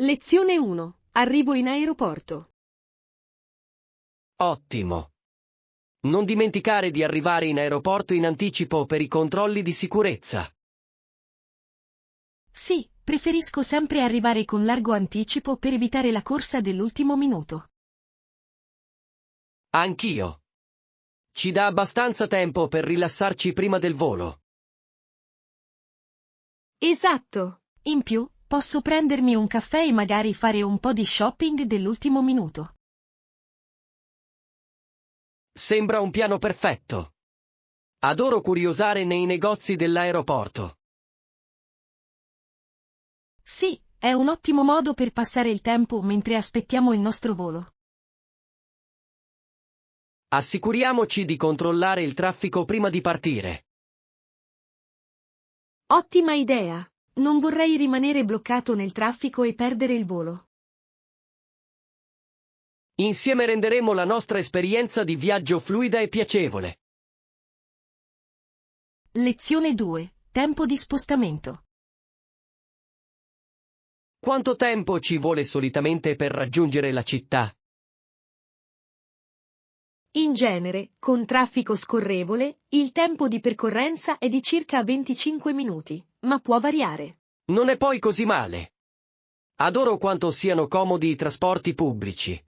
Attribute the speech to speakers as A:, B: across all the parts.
A: Lezione 1. Arrivo in aeroporto.
B: Ottimo. Non dimenticare di arrivare in aeroporto in anticipo per i controlli di sicurezza.
A: Sì, preferisco sempre arrivare con largo anticipo per evitare la corsa dell'ultimo minuto.
B: Anch'io. Ci dà abbastanza tempo per rilassarci prima del volo.
A: Esatto. In più, posso prendermi un caffè e magari fare un po' di shopping dell'ultimo minuto.
B: Sembra un piano perfetto. Adoro curiosare nei negozi dell'aeroporto.
A: Sì, è un ottimo modo per passare il tempo mentre aspettiamo il nostro volo.
B: Assicuriamoci di controllare il traffico prima di partire.
A: Ottima idea. Non vorrei rimanere bloccato nel traffico e perdere il volo.
B: Insieme renderemo la nostra esperienza di viaggio fluida e piacevole.
A: Lezione 2. Tempo di spostamento.
B: Quanto tempo ci vuole solitamente per raggiungere la città?
A: In genere, con traffico scorrevole, il tempo di percorrenza è di circa 25 minuti, ma può variare.
B: Non è poi così male. Adoro quanto siano comodi i trasporti pubblici.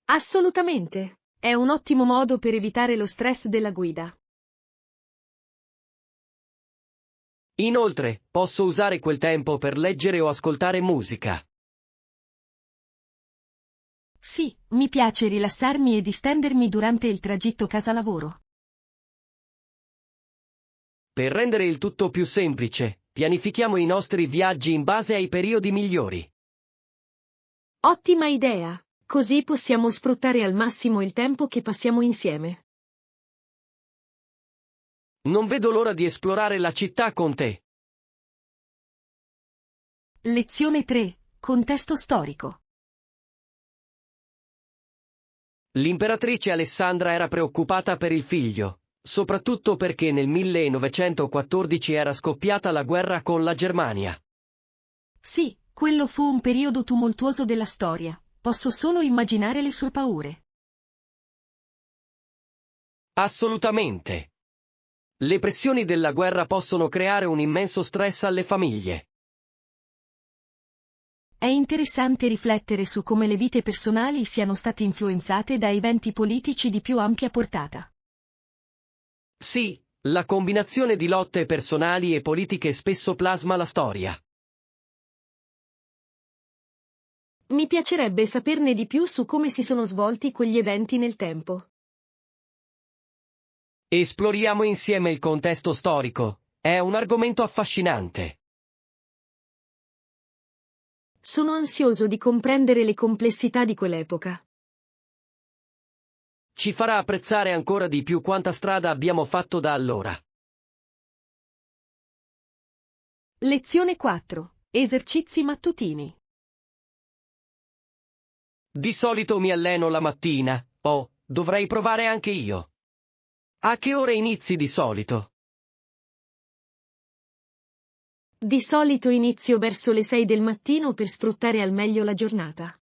A: Assolutamente. È un ottimo modo per evitare lo stress della guida.
B: Inoltre, posso usare quel tempo per leggere o ascoltare musica.
A: Sì, mi piace rilassarmi e distendermi durante il tragitto casa-lavoro.
B: Per rendere il tutto più semplice, pianifichiamo i nostri viaggi in base ai periodi migliori.
A: Ottima idea. Così possiamo sfruttare al massimo il tempo che passiamo insieme.
B: Non vedo l'ora di esplorare la città con te.
A: Lezione 3. Contesto storico.
B: L'imperatrice Alessandra era preoccupata per il figlio, soprattutto perché nel 1914 era scoppiata la guerra con la Germania.
A: Sì, quello fu un periodo tumultuoso della storia. Posso solo immaginare le sue paure.
B: Assolutamente. Le pressioni della guerra possono creare un immenso stress alle famiglie.
A: È interessante riflettere su come le vite personali siano state influenzate da eventi politici di più ampia portata.
B: Sì, la combinazione di lotte personali e politiche spesso plasma la storia.
A: Mi piacerebbe saperne di più su come si sono svolti quegli eventi nel tempo.
B: Esploriamo insieme il contesto storico. È un argomento affascinante.
A: Sono ansioso di comprendere le complessità di quell'epoca.
B: Ci farà apprezzare ancora di più quanta strada abbiamo fatto da allora.
A: Lezione 4. Esercizi mattutini.
B: Di solito mi alleno la mattina. Dovrei provare anche io. A che ore inizi di solito?
A: Di solito inizio verso le 6 del mattino per sfruttare al meglio la giornata.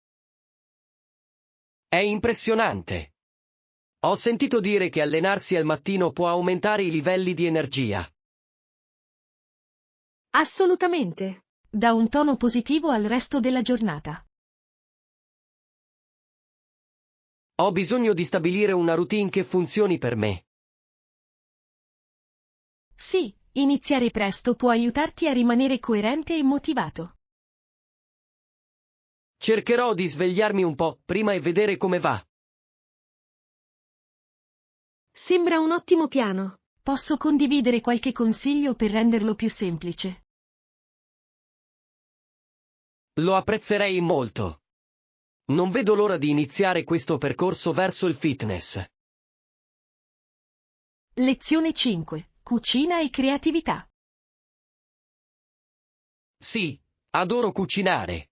B: È impressionante. Ho sentito dire che allenarsi al mattino può aumentare i livelli di energia.
A: Assolutamente. Dà un tono positivo al resto della giornata.
B: Ho bisogno di stabilire una routine che funzioni per me.
A: Sì, iniziare presto può aiutarti a rimanere coerente e motivato.
B: Cercherò di svegliarmi un po' prima e vedere come va.
A: Sembra un ottimo piano. Posso condividere qualche consiglio per renderlo più semplice.
B: Lo apprezzerei molto. Non vedo l'ora di iniziare questo percorso verso il fitness.
A: Lezione 5. Cucina e creatività.
B: Sì, adoro cucinare.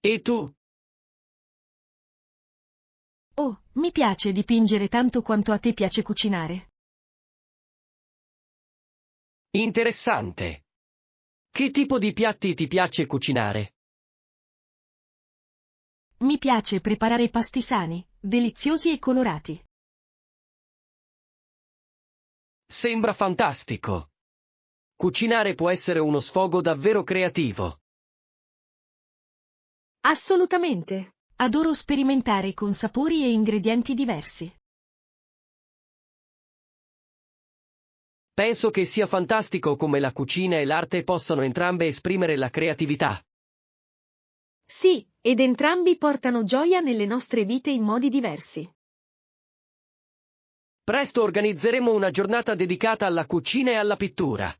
B: E tu?
A: Oh, mi piace dipingere tanto quanto a te piace cucinare.
B: Interessante. Che tipo di piatti ti piace cucinare?
A: Mi piace preparare pasti sani, deliziosi e colorati.
B: Sembra fantastico. Cucinare può essere uno sfogo davvero creativo.
A: Assolutamente. Adoro sperimentare con sapori e ingredienti diversi.
B: Penso che sia fantastico come la cucina e l'arte possano entrambe esprimere la creatività.
A: Sì, ed entrambi portano gioia nelle nostre vite in modi diversi.
B: Presto organizzeremo una giornata dedicata alla cucina e alla pittura.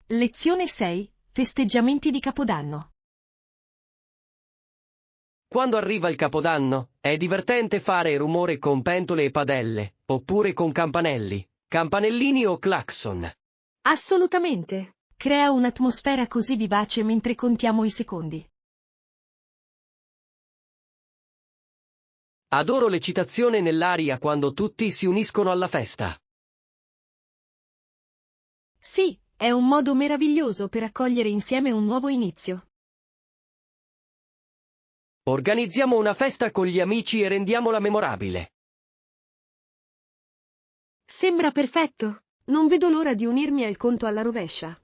A: Lezione 6. Festeggiamenti di Capodanno.
B: Quando arriva il Capodanno, è divertente fare rumore con pentole e padelle, oppure con campanelli, campanellini o clacson.
A: Assolutamente. Crea un'atmosfera così vivace mentre contiamo i secondi.
B: Adoro l'eccitazione nell'aria quando tutti si uniscono alla festa.
A: Sì, è un modo meraviglioso per accogliere insieme un nuovo inizio.
B: Organizziamo una festa con gli amici e rendiamola memorabile.
A: Sembra perfetto. Non vedo l'ora di unirmi al conto alla rovescia.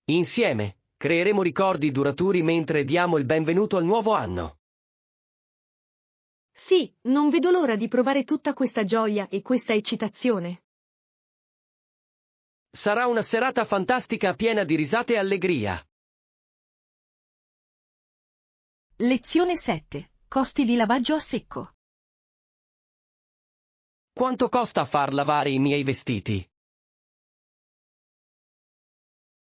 B: Insieme, creeremo ricordi duraturi mentre diamo il benvenuto al nuovo anno.
A: Sì, non vedo l'ora di provare tutta questa gioia e questa eccitazione.
B: Sarà una serata fantastica piena di risate e allegria.
A: Lezione 7. Costi di lavaggio a secco.
B: Quanto costa far lavare i miei vestiti?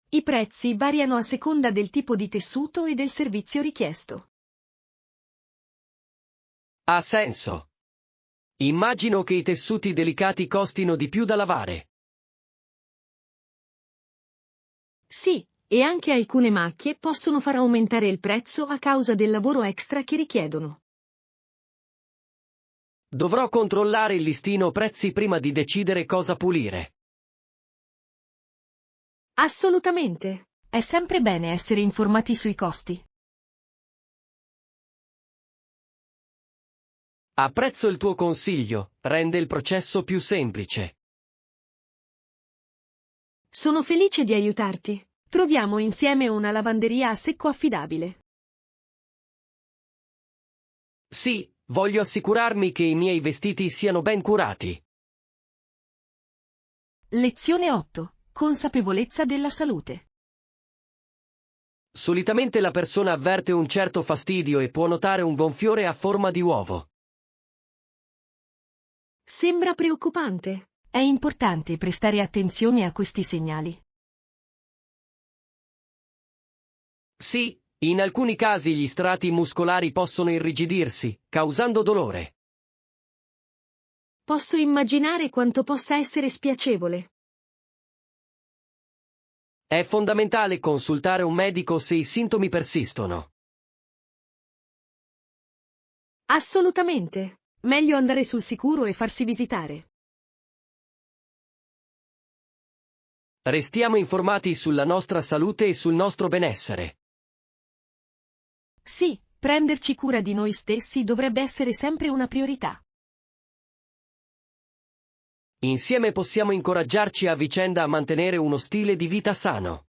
A: I prezzi variano a seconda del tipo di tessuto e del servizio richiesto.
B: Ha senso. Immagino che i tessuti delicati costino di più da lavare.
A: Sì, e anche alcune macchie possono far aumentare il prezzo a causa del lavoro extra che richiedono.
B: Dovrò controllare il listino prezzi prima di decidere cosa pulire.
A: Assolutamente. È sempre bene essere informati sui costi.
B: Apprezzo il tuo consiglio, rende il processo più semplice.
A: Sono felice di aiutarti. Troviamo insieme una lavanderia a secco affidabile.
B: Sì, voglio assicurarmi che i miei vestiti siano ben curati.
A: Lezione 8. Consapevolezza della salute.
B: Solitamente la persona avverte un certo fastidio e può notare un gonfiore a forma di uovo.
A: Sembra preoccupante. È importante prestare attenzione a questi segnali.
B: Sì, in alcuni casi gli strati muscolari possono irrigidirsi, causando dolore.
A: Posso immaginare quanto possa essere spiacevole.
B: È fondamentale consultare un medico se i sintomi persistono.
A: Assolutamente. Meglio andare sul sicuro e farsi visitare.
B: Restiamo informati sulla nostra salute e sul nostro benessere.
A: Sì, prenderci cura di noi stessi dovrebbe essere sempre una priorità.
B: Insieme possiamo incoraggiarci a vicenda a mantenere uno stile di vita sano.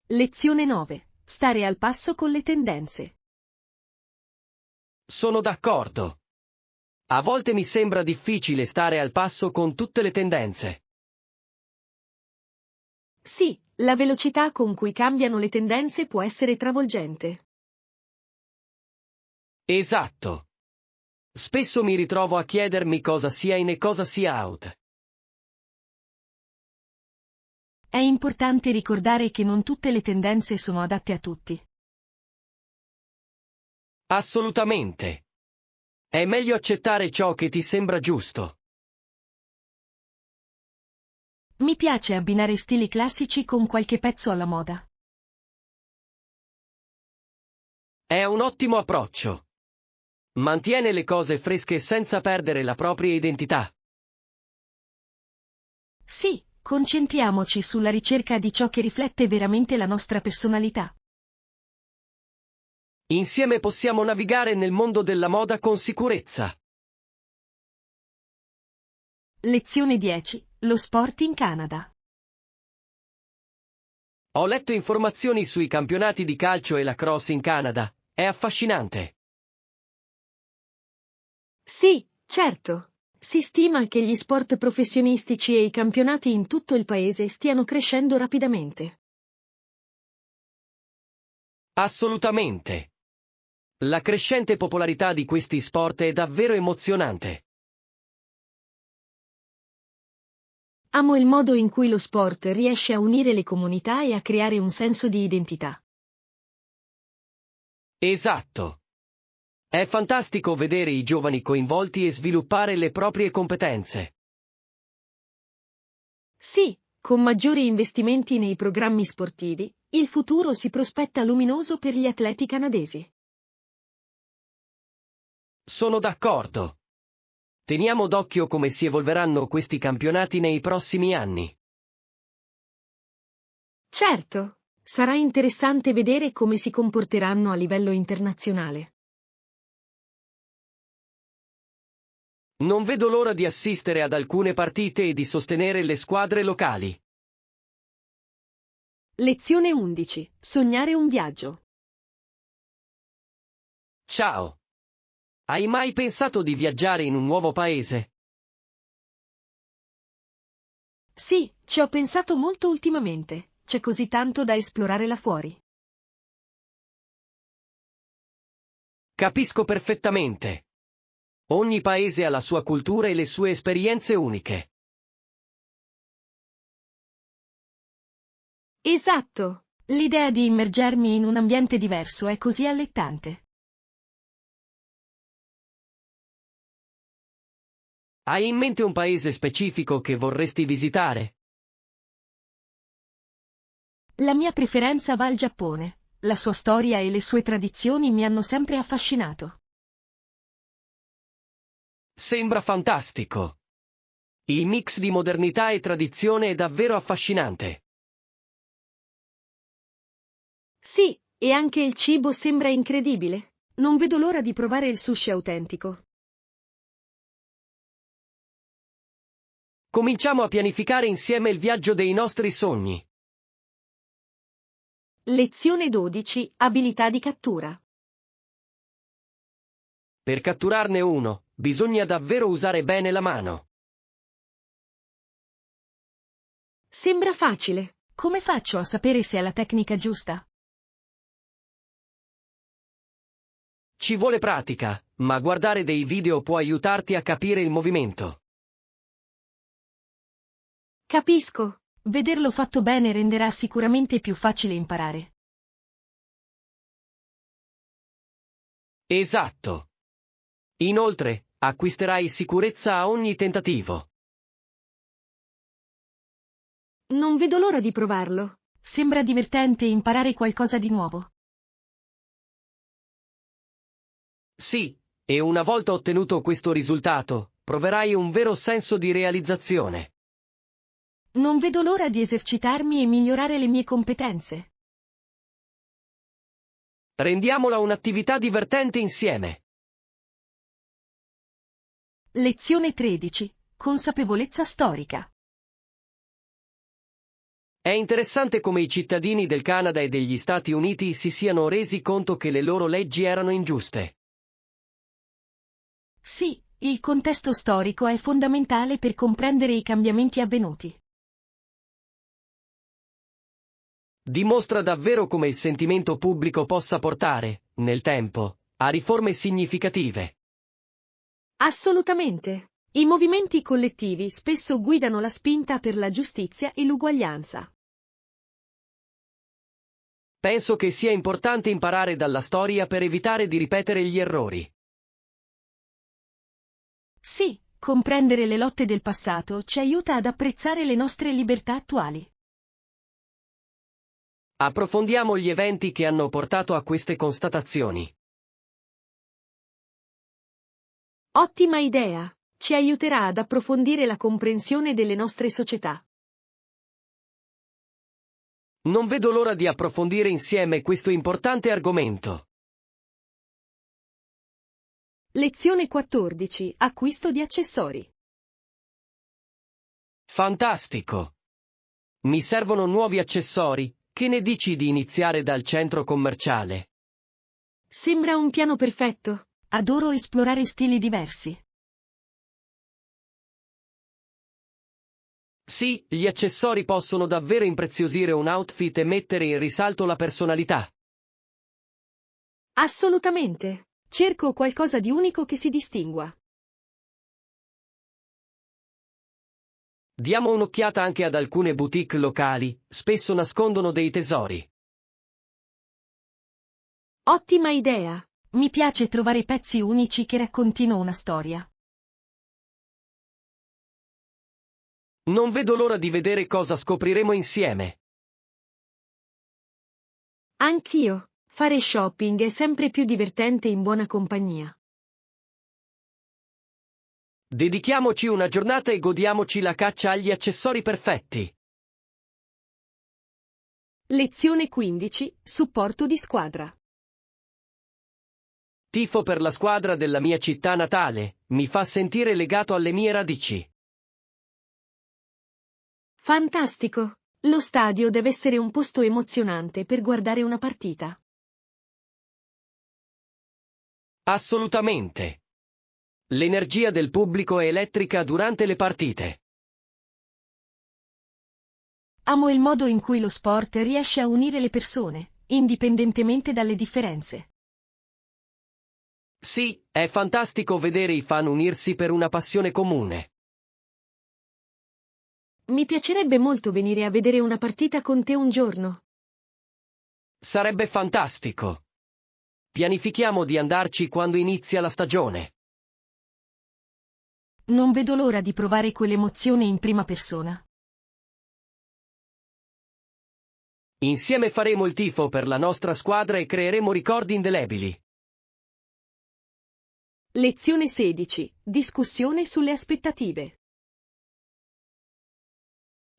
A: Lezione 9. Stare al passo con le tendenze.
B: Sono d'accordo. A volte mi sembra difficile stare al passo con tutte le tendenze.
A: Sì, la velocità con cui cambiano le tendenze può essere travolgente.
B: Esatto. Spesso mi ritrovo a chiedermi cosa sia in e cosa sia out.
A: È importante ricordare che non tutte le tendenze sono adatte a tutti.
B: Assolutamente. È meglio accettare ciò che ti sembra giusto.
A: Mi piace abbinare stili classici con qualche pezzo alla moda.
B: È un ottimo approccio. Mantiene le cose fresche senza perdere la propria identità.
A: Sì, concentriamoci sulla ricerca di ciò che riflette veramente la nostra personalità.
B: Insieme possiamo navigare nel mondo della moda con sicurezza.
A: Lezione 10. Lo sport in Canada.
B: Ho letto informazioni sui campionati di calcio e lacrosse in Canada. È affascinante.
A: Sì, certo. Si stima che gli sport professionistici e i campionati in tutto il paese stiano crescendo rapidamente.
B: Assolutamente. La crescente popolarità di questi sport è davvero emozionante.
A: Amo il modo in cui lo sport riesce a unire le comunità e a creare un senso di identità.
B: Esatto. È fantastico vedere i giovani coinvolti e sviluppare le proprie competenze.
A: Sì, con maggiori investimenti nei programmi sportivi, il futuro si prospetta luminoso per gli atleti canadesi.
B: Sono d'accordo. Teniamo d'occhio come si evolveranno questi campionati nei prossimi anni.
A: Certo, sarà interessante vedere come si comporteranno a livello internazionale.
B: Non vedo l'ora di assistere ad alcune partite e di sostenere le squadre locali.
A: Lezione 11. Sognare un viaggio.
B: Ciao. Hai mai pensato di viaggiare in un nuovo paese?
A: Sì, ci ho pensato molto ultimamente. C'è così tanto da esplorare là fuori.
B: Capisco perfettamente. Ogni paese ha la sua cultura e le sue esperienze uniche.
A: Esatto. L'idea di immergermi in un ambiente diverso è così allettante.
B: Hai in mente un paese specifico che vorresti visitare?
A: La mia preferenza va al Giappone. La sua storia e le sue tradizioni mi hanno sempre affascinato.
B: Sembra fantastico. Il mix di modernità e tradizione è davvero affascinante.
A: Sì, e anche il cibo sembra incredibile. Non vedo l'ora di provare il sushi autentico.
B: Cominciamo a pianificare insieme il viaggio dei nostri sogni.
A: Lezione 12. Abilità di cattura.
B: Per catturarne uno, bisogna davvero usare bene la mano.
A: Sembra facile. Come faccio a sapere se è la tecnica giusta?
B: Ci vuole pratica, ma guardare dei video può aiutarti a capire il movimento.
A: Capisco. Vederlo fatto bene renderà sicuramente più facile imparare.
B: Esatto. Inoltre, acquisterai sicurezza a ogni tentativo.
A: Non vedo l'ora di provarlo. Sembra divertente imparare qualcosa di nuovo.
B: Sì, e una volta ottenuto questo risultato, proverai un vero senso di realizzazione.
A: Non vedo l'ora di esercitarmi e migliorare le mie competenze.
B: Rendiamola un'attività divertente insieme.
A: Lezione 13. Consapevolezza storica.
B: È interessante come i cittadini del Canada e degli Stati Uniti si siano resi conto che le loro leggi erano ingiuste.
A: Sì, il contesto storico è fondamentale per comprendere i cambiamenti avvenuti.
B: Dimostra davvero come il sentimento pubblico possa portare, nel tempo, a riforme significative.
A: Assolutamente. I movimenti collettivi spesso guidano la spinta per la giustizia e l'uguaglianza.
B: Penso che sia importante imparare dalla storia per evitare di ripetere gli errori.
A: Sì, comprendere le lotte del passato ci aiuta ad apprezzare le nostre libertà attuali.
B: Approfondiamo gli eventi che hanno portato a queste constatazioni.
A: Ottima idea! ci aiuterà ad approfondire la comprensione delle nostre società.
B: Non vedo l'ora di approfondire insieme questo importante argomento.
A: Lezione 14. Acquisto di accessori.
B: Fantastico! Mi servono nuovi accessori, che ne dici di iniziare dal centro commerciale?
A: Sembra un piano perfetto. Adoro esplorare stili diversi.
B: Sì, gli accessori possono davvero impreziosire un outfit e mettere in risalto la personalità.
A: Assolutamente. Cerco qualcosa di unico che si distingua.
B: Diamo un'occhiata anche ad alcune boutique locali, spesso nascondono dei tesori.
A: Ottima idea. Mi piace trovare pezzi unici che raccontino una storia.
B: Non vedo l'ora di vedere cosa scopriremo insieme.
A: Anch'io. Fare shopping è sempre più divertente in buona compagnia.
B: Dedichiamoci una giornata e godiamoci la caccia agli accessori perfetti.
A: Lezione 15. Supporto di squadra.
B: Tifo per la squadra della mia città natale, mi fa sentire legato alle mie radici.
A: Fantastico! Lo stadio deve essere un posto emozionante per guardare una partita.
B: Assolutamente. L'energia del pubblico è elettrica durante le partite.
A: Amo il modo in cui lo sport riesce a unire le persone, indipendentemente dalle differenze.
B: Sì, è fantastico vedere i fan unirsi per una passione comune.
A: Mi piacerebbe molto venire a vedere una partita con te un giorno.
B: Sarebbe fantastico. Pianifichiamo di andarci quando inizia la stagione.
A: Non vedo l'ora di provare quell'emozione in prima persona.
B: Insieme faremo il tifo per la nostra squadra e creeremo ricordi indelebili.
A: Lezione 16. Discussione sulle aspettative.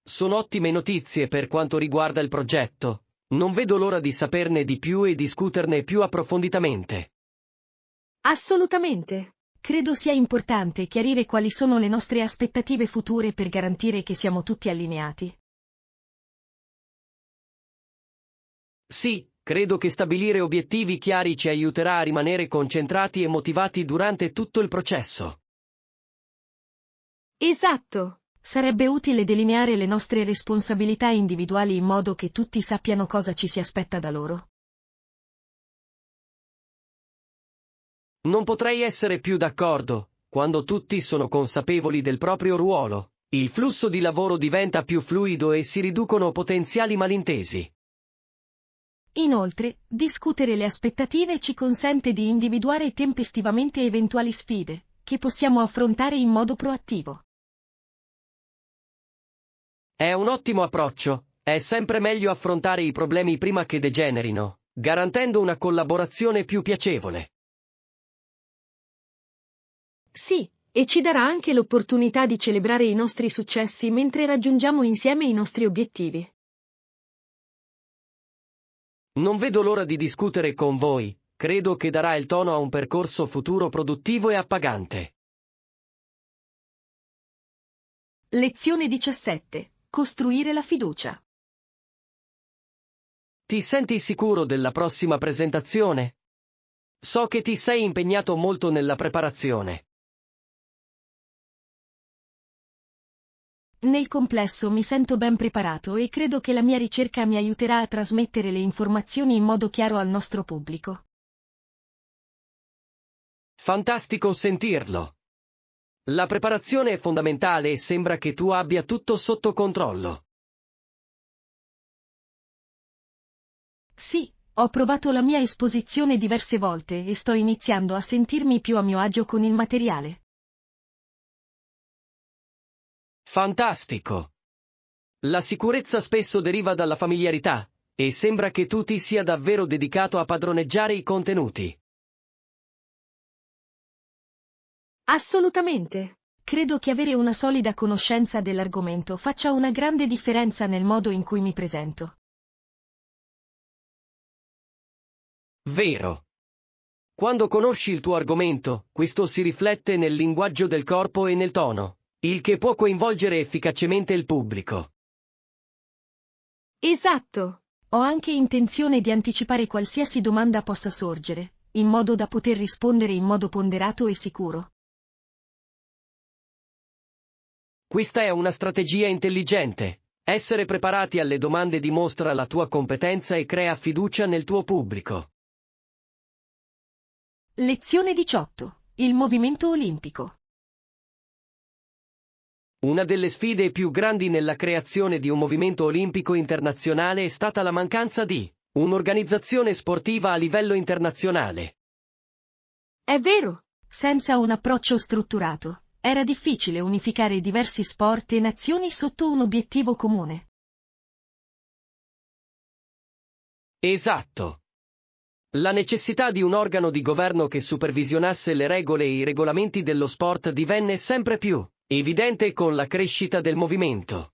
B: Sono ottime notizie per quanto riguarda il progetto. Non vedo l'ora di saperne di più e discuterne più approfonditamente.
A: Assolutamente. Credo sia importante chiarire quali sono le nostre aspettative future per garantire che siamo tutti allineati.
B: Sì, credo che stabilire obiettivi chiari ci aiuterà a rimanere concentrati e motivati durante tutto il processo.
A: Esatto. Sarebbe utile delineare le nostre responsabilità individuali in modo che tutti sappiano cosa ci si aspetta da loro.
B: Non potrei essere più d'accordo. Quando tutti sono consapevoli del proprio ruolo, il flusso di lavoro diventa più fluido e si riducono potenziali malintesi.
A: Inoltre, discutere le aspettative ci consente di individuare tempestivamente eventuali sfide, che possiamo affrontare in modo proattivo.
B: È un ottimo approccio, è sempre meglio affrontare i problemi prima che degenerino, garantendo una collaborazione più piacevole.
A: Sì, e ci darà anche l'opportunità di celebrare i nostri successi mentre raggiungiamo insieme i nostri obiettivi.
B: Non vedo l'ora di discutere con voi, credo che darà il tono a un percorso futuro produttivo e appagante.
A: Lezione 17. Costruire la fiducia.
B: Ti senti sicuro della prossima presentazione? So che ti sei impegnato molto nella preparazione.
A: Nel complesso mi sento ben preparato e credo che la mia ricerca mi aiuterà a trasmettere le informazioni in modo chiaro al nostro pubblico.
B: Fantastico sentirlo. La preparazione è fondamentale e sembra che tu abbia tutto sotto controllo.
A: Sì, ho provato la mia esposizione diverse volte e sto iniziando a sentirmi più a mio agio con il materiale.
B: Fantastico. La sicurezza spesso deriva dalla familiarità, e sembra che tu ti sia davvero dedicato a padroneggiare i contenuti.
A: Assolutamente. Credo che avere una solida conoscenza dell'argomento faccia una grande differenza nel modo in cui mi presento.
B: Vero. Quando conosci il tuo argomento, questo si riflette nel linguaggio del corpo e nel tono, il che può coinvolgere efficacemente il pubblico.
A: Esatto. Ho anche intenzione di anticipare qualsiasi domanda possa sorgere, in modo da poter rispondere in modo ponderato e sicuro.
B: Questa è una strategia intelligente. Essere preparati alle domande dimostra la tua competenza e crea fiducia nel tuo pubblico.
A: Lezione 18. Il movimento olimpico.
B: Una delle sfide più grandi nella creazione di un movimento olimpico internazionale è stata la mancanza di un'organizzazione sportiva a livello internazionale.
A: È vero, senza un approccio strutturato, era difficile unificare diversi sport e nazioni sotto un obiettivo comune.
B: Esatto. La necessità di un organo di governo che supervisionasse le regole e i regolamenti dello sport divenne sempre più evidente con la crescita del movimento.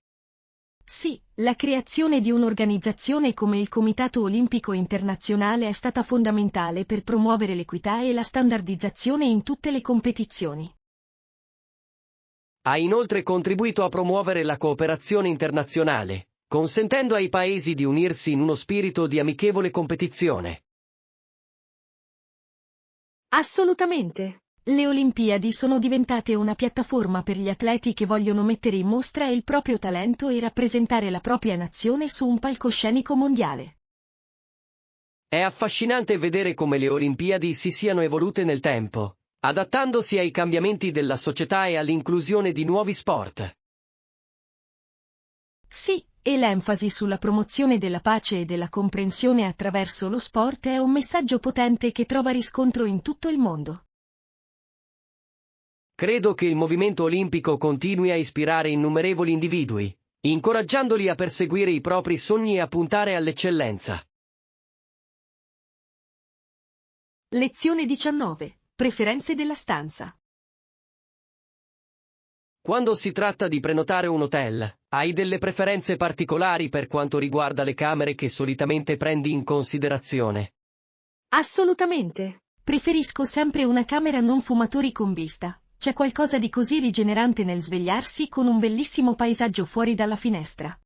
A: Sì, la creazione di un'organizzazione come il Comitato Olimpico Internazionale è stata fondamentale per promuovere l'equità e la standardizzazione in tutte le competizioni.
B: Ha inoltre contribuito a promuovere la cooperazione internazionale, consentendo ai paesi di unirsi in uno spirito di amichevole competizione.
A: Assolutamente. Le Olimpiadi sono diventate una piattaforma per gli atleti che vogliono mettere in mostra il proprio talento e rappresentare la propria nazione su un palcoscenico mondiale.
B: È affascinante vedere come le Olimpiadi si siano evolute nel tempo, adattandosi ai cambiamenti della società e all'inclusione di nuovi sport.
A: Sì, e l'enfasi sulla promozione della pace e della comprensione attraverso lo sport è un messaggio potente che trova riscontro in tutto il mondo.
B: Credo che il movimento olimpico continui a ispirare innumerevoli individui, incoraggiandoli a perseguire i propri sogni e a puntare all'eccellenza.
A: Lezione 19. Preferenze della stanza.
B: Quando si tratta di prenotare un hotel, hai delle preferenze particolari per quanto riguarda le camere che solitamente prendi in considerazione?
A: Assolutamente. Preferisco sempre una camera non fumatori con vista. C'è qualcosa di così rigenerante nel svegliarsi con un bellissimo paesaggio fuori dalla finestra.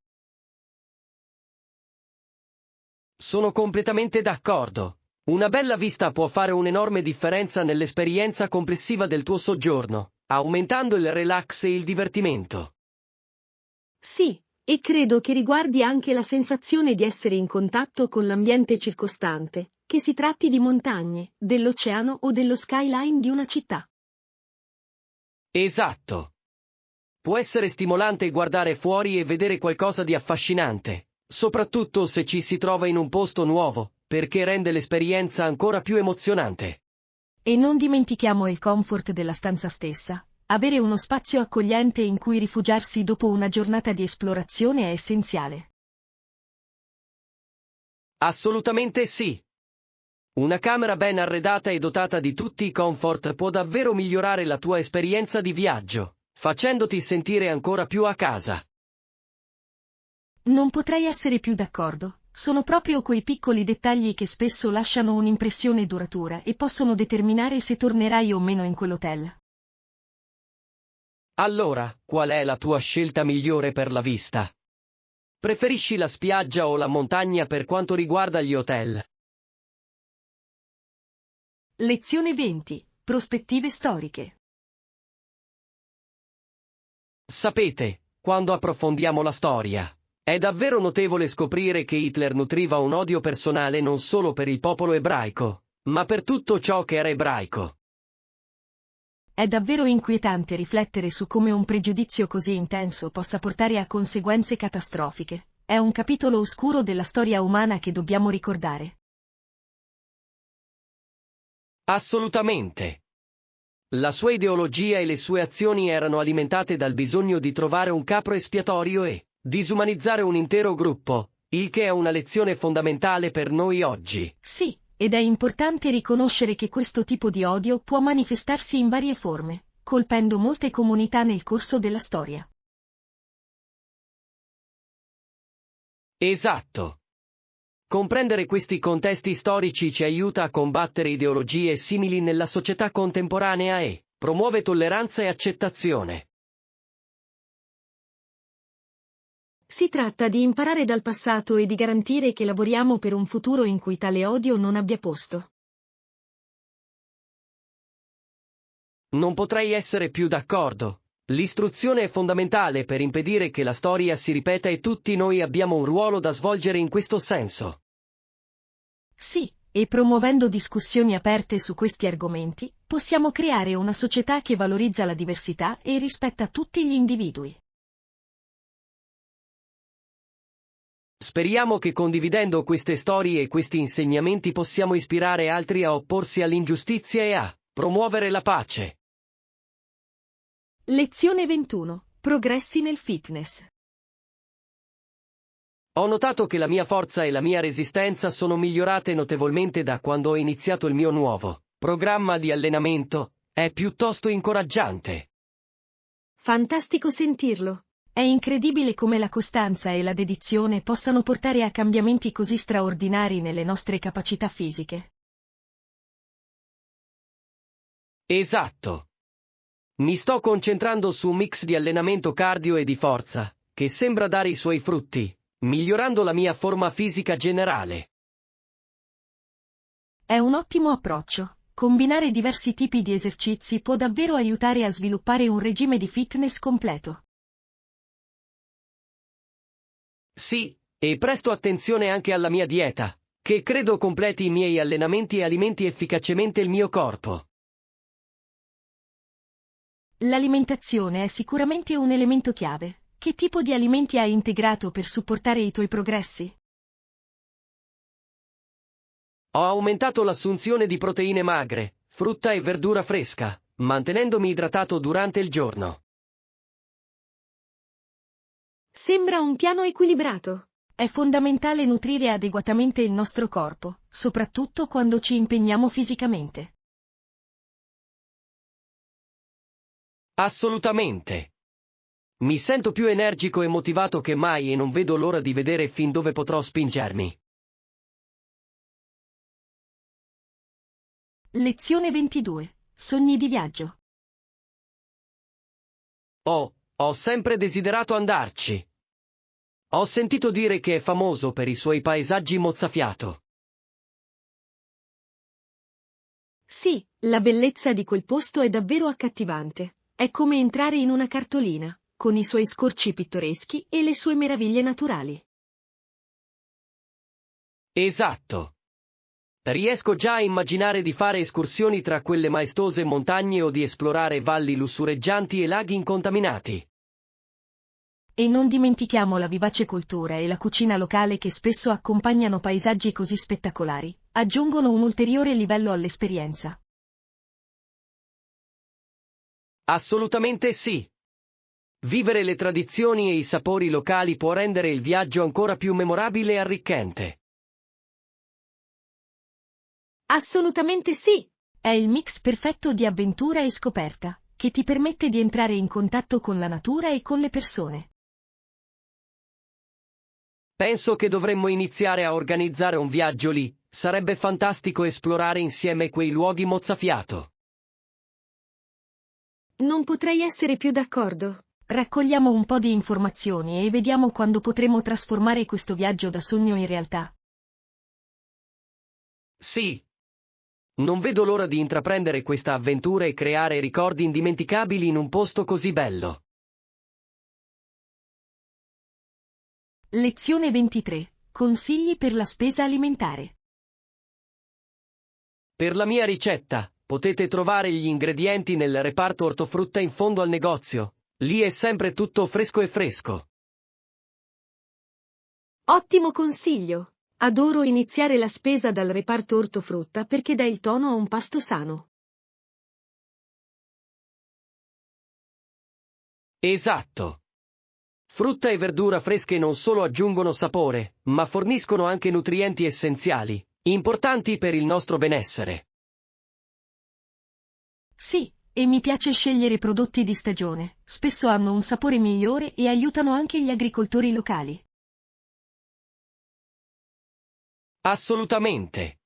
B: Sono completamente d'accordo. Una bella vista può fare un'enorme differenza nell'esperienza complessiva del tuo soggiorno, aumentando il relax e il divertimento.
A: Sì, e credo che riguardi anche la sensazione di essere in contatto con l'ambiente circostante, che si tratti di montagne, dell'oceano o dello skyline di una città.
B: Esatto. Può essere stimolante guardare fuori e vedere qualcosa di affascinante, soprattutto se ci si trova in un posto nuovo, perché rende l'esperienza ancora più emozionante.
A: E non dimentichiamo il comfort della stanza stessa. Avere uno spazio accogliente in cui rifugiarsi dopo una giornata di esplorazione è essenziale.
B: Assolutamente sì. Una camera ben arredata e dotata di tutti i comfort può davvero migliorare la tua esperienza di viaggio, facendoti sentire ancora più a casa.
A: Non potrei essere più d'accordo. Sono proprio quei piccoli dettagli che spesso lasciano un'impressione duratura e possono determinare se tornerai o meno in quell'hotel.
B: Allora, qual è la tua scelta migliore per la vista? Preferisci la spiaggia o la montagna per quanto riguarda gli hotel?
A: Lezione 20. Prospettive storiche.
B: Sapete, quando approfondiamo la storia, è davvero notevole scoprire che Hitler nutriva un odio personale non solo per il popolo ebraico, ma per tutto ciò che era ebraico.
A: È davvero inquietante riflettere su come un pregiudizio così intenso possa portare a conseguenze catastrofiche. È un capitolo oscuro della storia umana che dobbiamo ricordare.
B: Assolutamente. La sua ideologia e le sue azioni erano alimentate dal bisogno di trovare un capro espiatorio e disumanizzare un intero gruppo, il che è una lezione fondamentale per noi oggi.
A: Sì, ed è importante riconoscere che questo tipo di odio può manifestarsi in varie forme, colpendo molte comunità nel corso della storia.
B: Esatto. Comprendere questi contesti storici ci aiuta a combattere ideologie simili nella società contemporanea e promuove tolleranza e accettazione.
A: Si tratta di imparare dal passato e di garantire che lavoriamo per un futuro in cui tale odio non abbia posto.
B: Non potrei essere più d'accordo. L'istruzione è fondamentale per impedire che la storia si ripeta e tutti noi abbiamo un ruolo da svolgere in questo senso.
A: Sì, e promuovendo discussioni aperte su questi argomenti, possiamo creare una società che valorizza la diversità e rispetta tutti gli individui.
B: Speriamo che condividendo queste storie e questi insegnamenti possiamo ispirare altri a opporsi all'ingiustizia e a promuovere la pace.
A: Lezione 21. Progressi nel fitness.
B: Ho notato che la mia forza e la mia resistenza sono migliorate notevolmente da quando ho iniziato il mio nuovo programma di allenamento. È piuttosto incoraggiante.
A: Fantastico sentirlo. È incredibile come la costanza e la dedizione possano portare a cambiamenti così straordinari nelle nostre capacità fisiche.
B: Esatto. Mi sto concentrando su un mix di allenamento cardio e di forza, che sembra dare i suoi frutti, migliorando la mia forma fisica generale.
A: È un ottimo approccio. Combinare diversi tipi di esercizi può davvero aiutare a sviluppare un regime di fitness completo.
B: Sì, e presto attenzione anche alla mia dieta, che credo completi i miei allenamenti e alimenti efficacemente il mio corpo.
A: L'alimentazione è sicuramente un elemento chiave. Che tipo di alimenti hai integrato per supportare i tuoi progressi?
B: Ho aumentato l'assunzione di proteine magre, frutta e verdura fresca, mantenendomi idratato durante il giorno.
A: Sembra un piano equilibrato. È fondamentale nutrire adeguatamente il nostro corpo, soprattutto quando ci impegniamo fisicamente.
B: Assolutamente. Mi sento più energico e motivato che mai e non vedo l'ora di vedere fin dove potrò spingermi.
A: Lezione 22. Sogni di viaggio.
B: Ho sempre desiderato andarci. Ho sentito dire che è famoso per i suoi paesaggi mozzafiato.
A: Sì, la bellezza di quel posto è davvero accattivante. È come entrare in una cartolina, con i suoi scorci pittoreschi e le sue meraviglie naturali.
B: Esatto. Riesco già a immaginare di fare escursioni tra quelle maestose montagne o di esplorare valli lussureggianti e laghi incontaminati.
A: E non dimentichiamo la vivace cultura e la cucina locale che spesso accompagnano paesaggi così spettacolari, aggiungono un ulteriore livello all'esperienza.
B: Assolutamente sì. Vivere le tradizioni e i sapori locali può rendere il viaggio ancora più memorabile e arricchente.
A: Assolutamente sì! È il mix perfetto di avventura e scoperta, che ti permette di entrare in contatto con la natura e con le persone.
B: Penso che dovremmo iniziare a organizzare un viaggio lì, sarebbe fantastico esplorare insieme quei luoghi mozzafiato.
A: Non potrei essere più d'accordo. Raccogliamo un po' di informazioni e vediamo quando potremo trasformare questo viaggio da sogno in realtà.
B: Sì. Non vedo l'ora di intraprendere questa avventura e creare ricordi indimenticabili in un posto così bello.
A: Lezione 23. Consigli per la spesa alimentare.
B: Per la mia ricetta, potete trovare gli ingredienti nel reparto ortofrutta in fondo al negozio. Lì è sempre tutto fresco e fresco.
A: Ottimo consiglio! Adoro iniziare la spesa dal reparto ortofrutta perché dà il tono a un pasto sano.
B: Esatto. Frutta e verdura fresche non solo aggiungono sapore, ma forniscono anche nutrienti essenziali, importanti per il nostro benessere.
A: Sì, e mi piace scegliere prodotti di stagione, spesso hanno un sapore migliore e aiutano anche gli agricoltori locali.
B: Assolutamente.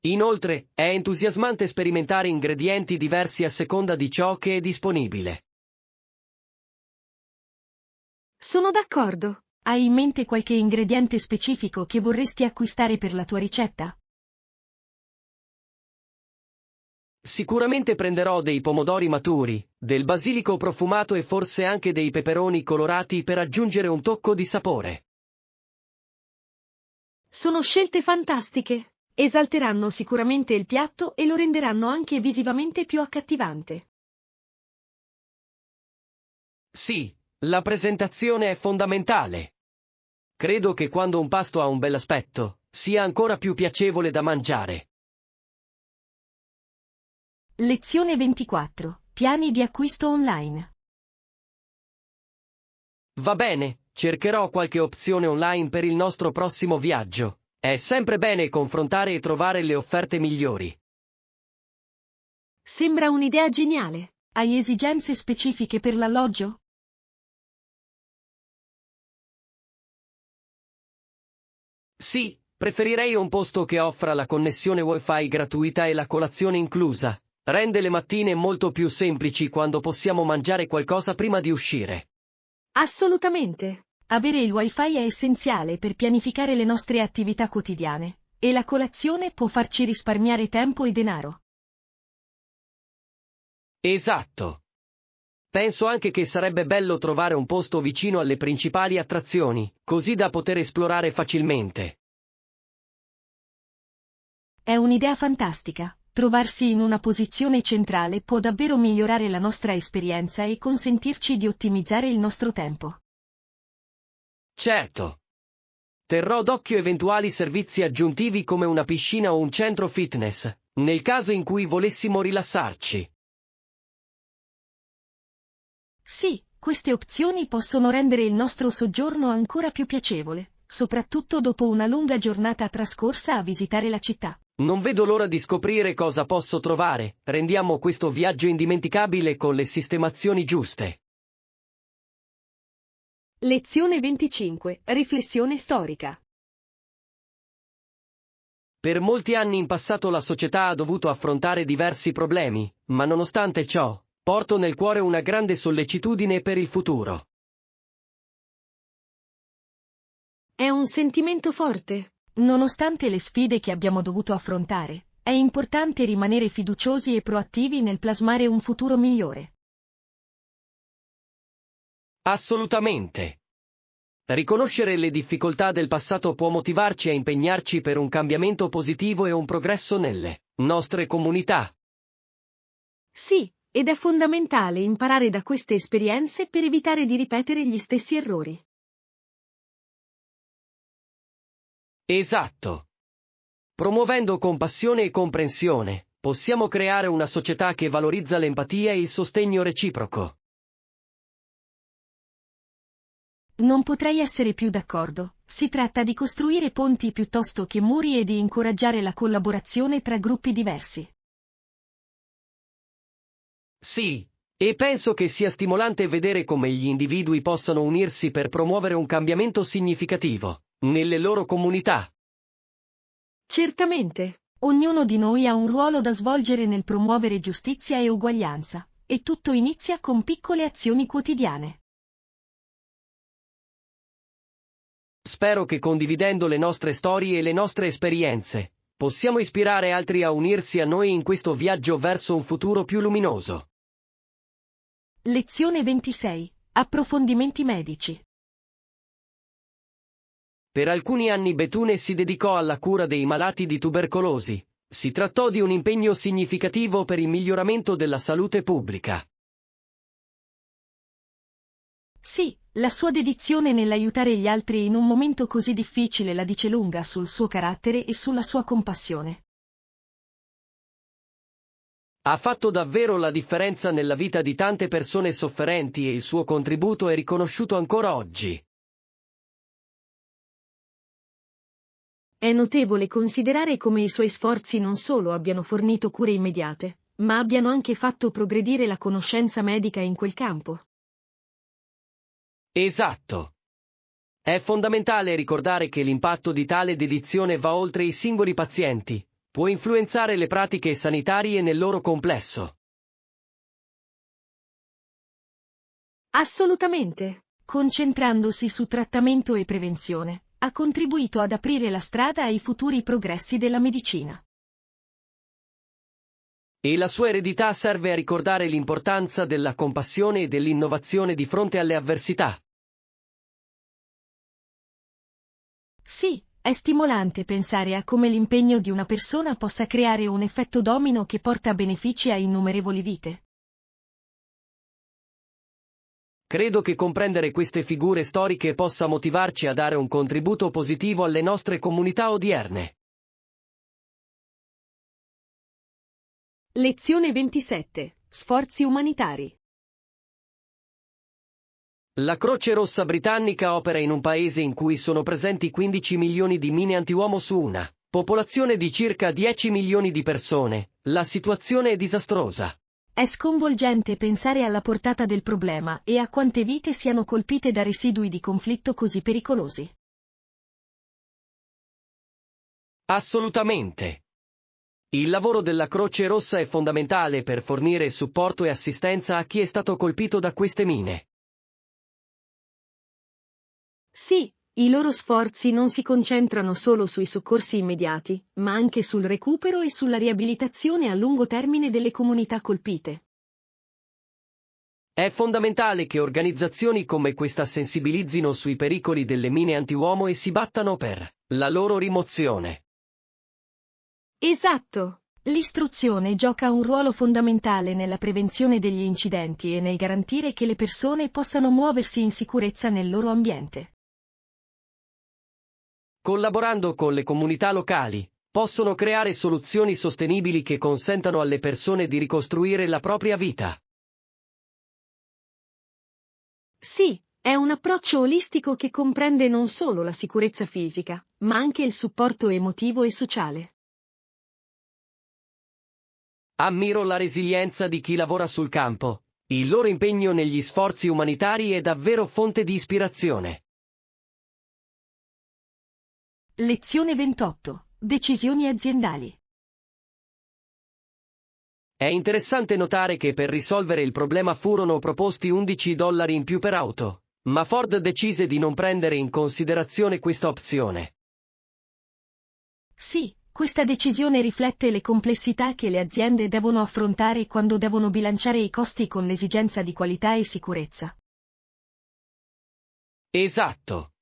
B: Inoltre, è entusiasmante sperimentare ingredienti diversi a seconda di ciò che è disponibile.
A: Sono d'accordo. Hai in mente qualche ingrediente specifico che vorresti acquistare per la tua ricetta?
B: Sicuramente prenderò dei pomodori maturi, del basilico profumato e forse anche dei peperoni colorati per aggiungere un tocco di sapore.
A: Sono scelte fantastiche. Esalteranno sicuramente il piatto e lo renderanno anche visivamente più accattivante.
B: Sì, la presentazione è fondamentale. Credo che quando un pasto ha un bell'aspetto, sia ancora più piacevole da mangiare.
A: Lezione 24. Piani di acquisto online.
B: Va bene, cercherò qualche opzione online per il nostro prossimo viaggio. È sempre bene confrontare e trovare le offerte migliori.
A: Sembra un'idea geniale. Hai esigenze specifiche per l'alloggio?
B: Sì, preferirei un posto che offra la connessione Wi-Fi gratuita e la colazione inclusa. Rende le mattine molto più semplici quando possiamo mangiare qualcosa prima di uscire.
A: Assolutamente. Avere il Wi-Fi è essenziale per pianificare le nostre attività quotidiane, e la colazione può farci risparmiare tempo e denaro.
B: Esatto. Penso anche che sarebbe bello trovare un posto vicino alle principali attrazioni, così da poter esplorare facilmente.
A: È un'idea fantastica. Trovarsi in una posizione centrale può davvero migliorare la nostra esperienza e consentirci di ottimizzare il nostro tempo.
B: Certo. Terrò d'occhio eventuali servizi aggiuntivi come una piscina o un centro fitness, nel caso in cui volessimo rilassarci.
A: Sì, queste opzioni possono rendere il nostro soggiorno ancora più piacevole, soprattutto dopo una lunga giornata trascorsa a visitare la città.
B: Non vedo l'ora di scoprire cosa posso trovare. Rendiamo questo viaggio indimenticabile con le sistemazioni giuste.
A: Lezione 25. Riflessione storica.
B: Per molti anni in passato la società ha dovuto affrontare diversi problemi, ma nonostante ciò, porto nel cuore una grande sollecitudine per il futuro.
A: È un sentimento forte. Nonostante le sfide che abbiamo dovuto affrontare, è importante rimanere fiduciosi e proattivi nel plasmare un futuro migliore.
B: Assolutamente. Riconoscere le difficoltà del passato può motivarci a impegnarci per un cambiamento positivo e un progresso nelle nostre comunità.
A: Sì, ed è fondamentale imparare da queste esperienze per evitare di ripetere gli stessi errori.
B: Esatto. Promuovendo compassione e comprensione, possiamo creare una società che valorizza l'empatia e il sostegno reciproco.
A: Non potrei essere più d'accordo. Si tratta di costruire ponti piuttosto che muri e di incoraggiare la collaborazione tra gruppi diversi.
B: Sì, e penso che sia stimolante vedere come gli individui possano unirsi per promuovere un cambiamento significativo nelle loro comunità.
A: Certamente, ognuno di noi ha un ruolo da svolgere nel promuovere giustizia e uguaglianza, e tutto inizia con piccole azioni quotidiane.
B: Spero che condividendo le nostre storie e le nostre esperienze, possiamo ispirare altri a unirsi a noi in questo viaggio verso un futuro più luminoso.
A: Lezione 26. Approfondimenti medici.
B: Per alcuni anni Betune si dedicò alla cura dei malati di tubercolosi. Si trattò di un impegno significativo per il miglioramento della salute pubblica.
A: Sì, la sua dedizione nell'aiutare gli altri in un momento così difficile la dice lunga sul suo carattere e sulla sua compassione.
B: Ha fatto davvero la differenza nella vita di tante persone sofferenti e il suo contributo è riconosciuto ancora oggi.
A: È notevole considerare come i suoi sforzi non solo abbiano fornito cure immediate, ma abbiano anche fatto progredire la conoscenza medica in quel campo.
B: Esatto. È fondamentale ricordare che l'impatto di tale dedizione va oltre i singoli pazienti, può influenzare le pratiche sanitarie nel loro complesso.
A: Assolutamente. Concentrandosi su trattamento e prevenzione, ha contribuito ad aprire la strada ai futuri progressi della medicina.
B: E la sua eredità serve a ricordare l'importanza della compassione e dell'innovazione di fronte alle avversità.
A: Sì, è stimolante pensare a come l'impegno di una persona possa creare un effetto domino che porta benefici a innumerevoli vite.
B: Credo che comprendere queste figure storiche possa motivarci a dare un contributo positivo alle nostre comunità odierne.
A: Lezione 27. Sforzi umanitari.
B: La Croce Rossa britannica opera in un paese in cui sono presenti 15 milioni di mine antiuomo su una popolazione di circa 10 milioni di persone. La situazione è disastrosa.
A: È sconvolgente pensare alla portata del problema e a quante vite siano colpite da residui di conflitto così pericolosi.
B: Assolutamente. Il lavoro della Croce Rossa è fondamentale per fornire supporto e assistenza a chi è stato colpito da queste mine.
A: Sì, i loro sforzi non si concentrano solo sui soccorsi immediati, ma anche sul recupero e sulla riabilitazione a lungo termine delle comunità colpite.
B: È fondamentale che organizzazioni come questa sensibilizzino sui pericoli delle mine antiuomo e si battano per la loro rimozione.
A: Esatto! L'istruzione gioca un ruolo fondamentale nella prevenzione degli incidenti e nel garantire che le persone possano muoversi in sicurezza nel loro ambiente.
B: Collaborando con le comunità locali, possono creare soluzioni sostenibili che consentano alle persone di ricostruire la propria vita.
A: Sì, è un approccio olistico che comprende non solo la sicurezza fisica, ma anche il supporto emotivo e sociale.
B: Ammiro la resilienza di chi lavora sul campo. Il loro impegno negli sforzi umanitari è davvero fonte di ispirazione.
A: Lezione 28. Decisioni aziendali.
B: È interessante notare che per risolvere il problema furono proposti $11 in più per auto, ma Ford decise di non prendere in considerazione questa opzione.
A: Sì, questa decisione riflette le complessità che le aziende devono affrontare quando devono bilanciare i costi con l'esigenza di qualità e sicurezza.
B: Esatto.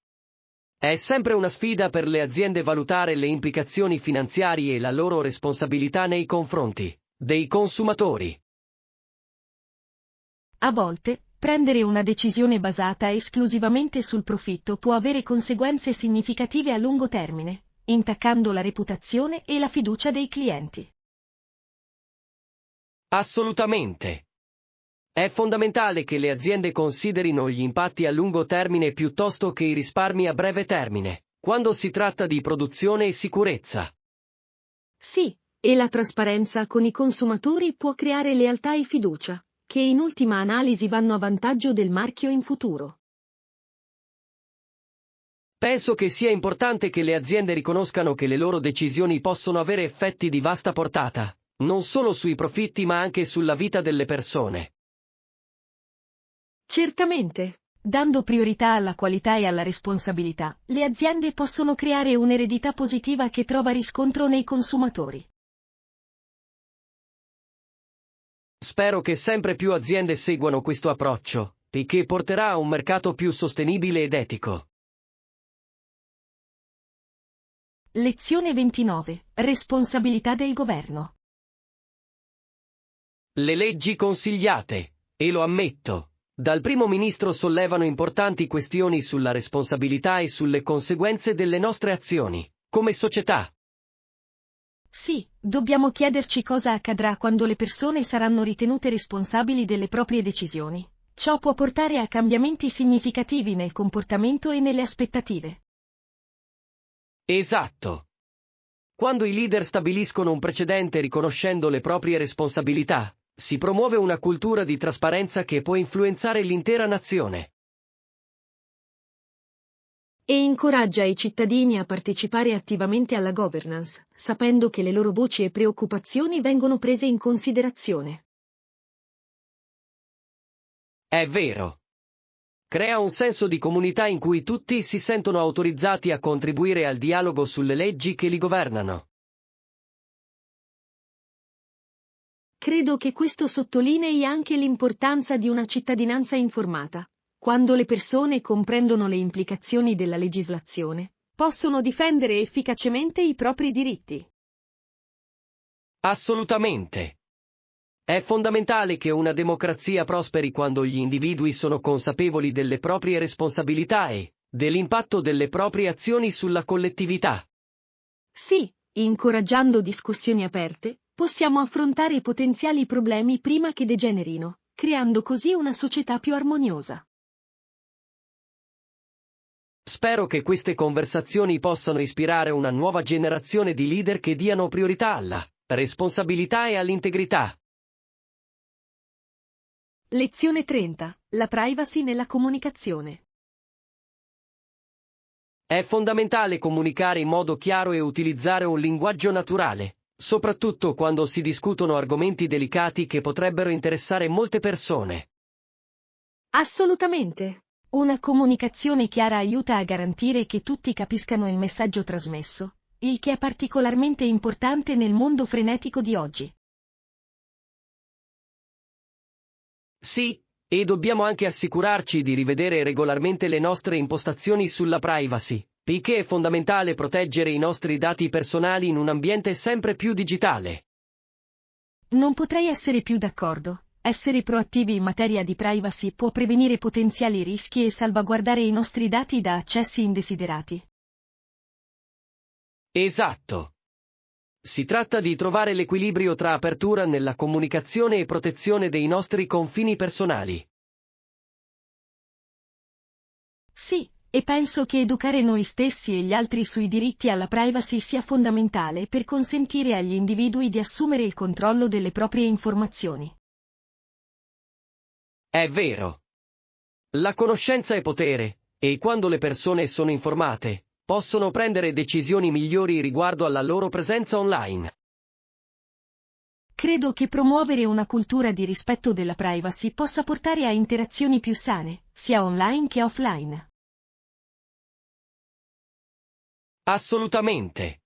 B: È sempre una sfida per le aziende valutare le implicazioni finanziarie e la loro responsabilità nei confronti dei consumatori.
A: A volte, prendere una decisione basata esclusivamente sul profitto può avere conseguenze significative a lungo termine, intaccando la reputazione e la fiducia dei clienti.
B: Assolutamente. È fondamentale che le aziende considerino gli impatti a lungo termine piuttosto che i risparmi a breve termine, quando si tratta di produzione e sicurezza.
A: Sì, e la trasparenza con i consumatori può creare lealtà e fiducia, che in ultima analisi vanno a vantaggio del marchio in futuro.
B: Penso che sia importante che le aziende riconoscano che le loro decisioni possono avere effetti di vasta portata, non solo sui profitti ma anche sulla vita delle persone.
A: Certamente, dando priorità alla qualità e alla responsabilità, le aziende possono creare un'eredità positiva che trova riscontro nei consumatori.
B: Spero che sempre più aziende seguano questo approccio, e che porterà a un mercato più sostenibile ed etico.
A: Lezione 29. Responsabilità del governo.
B: Le leggi consigliate, e lo ammetto, dal primo ministro sollevano importanti questioni sulla responsabilità e sulle conseguenze delle nostre azioni, come società.
A: Sì, dobbiamo chiederci cosa accadrà quando le persone saranno ritenute responsabili delle proprie decisioni. Ciò può portare a cambiamenti significativi nel comportamento e nelle aspettative.
B: Esatto. Quando i leader stabiliscono un precedente riconoscendo le proprie responsabilità, si promuove una cultura di trasparenza che può influenzare l'intera nazione.
A: E incoraggia i cittadini a partecipare attivamente alla governance, sapendo che le loro voci e preoccupazioni vengono prese in considerazione.
B: È vero. Crea un senso di comunità in cui tutti si sentono autorizzati a contribuire al dialogo sulle leggi che li governano.
A: Credo che questo sottolinei anche l'importanza di una cittadinanza informata. Quando le persone comprendono le implicazioni della legislazione, possono difendere efficacemente i propri diritti.
B: Assolutamente. È fondamentale che una democrazia prosperi quando gli individui sono consapevoli delle proprie responsabilità e dell'impatto delle proprie azioni sulla collettività.
A: Sì, incoraggiando discussioni aperte, possiamo affrontare i potenziali problemi prima che degenerino, creando così una società più armoniosa.
B: Spero che queste conversazioni possano ispirare una nuova generazione di leader che diano priorità alla responsabilità e all'integrità.
A: Lezione 30. La privacy nella comunicazione.
B: È fondamentale comunicare in modo chiaro e utilizzare un linguaggio naturale, soprattutto quando si discutono argomenti delicati che potrebbero interessare molte persone.
A: Assolutamente. Una comunicazione chiara aiuta a garantire che tutti capiscano il messaggio trasmesso, il che è particolarmente importante nel mondo frenetico di oggi.
B: Sì, e dobbiamo anche assicurarci di rivedere regolarmente le nostre impostazioni sulla privacy, poiché è fondamentale proteggere i nostri dati personali in un ambiente sempre più digitale.
A: Non potrei essere più d'accordo. Essere proattivi in materia di privacy può prevenire potenziali rischi e salvaguardare i nostri dati da accessi indesiderati.
B: Esatto. Si tratta di trovare l'equilibrio tra apertura nella comunicazione e protezione dei nostri confini personali.
A: Sì, e penso che educare noi stessi e gli altri sui diritti alla privacy sia fondamentale per consentire agli individui di assumere il controllo delle proprie informazioni.
B: È vero. La conoscenza è potere, e quando le persone sono informate, possono prendere decisioni migliori riguardo alla loro presenza online.
A: Credo che promuovere una cultura di rispetto della privacy possa portare a interazioni più sane, sia online che offline.
B: Assolutamente.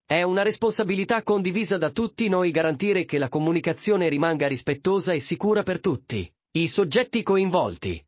B: È una responsabilità condivisa da tutti noi garantire che la comunicazione rimanga rispettosa e sicura per tutti i soggetti coinvolti.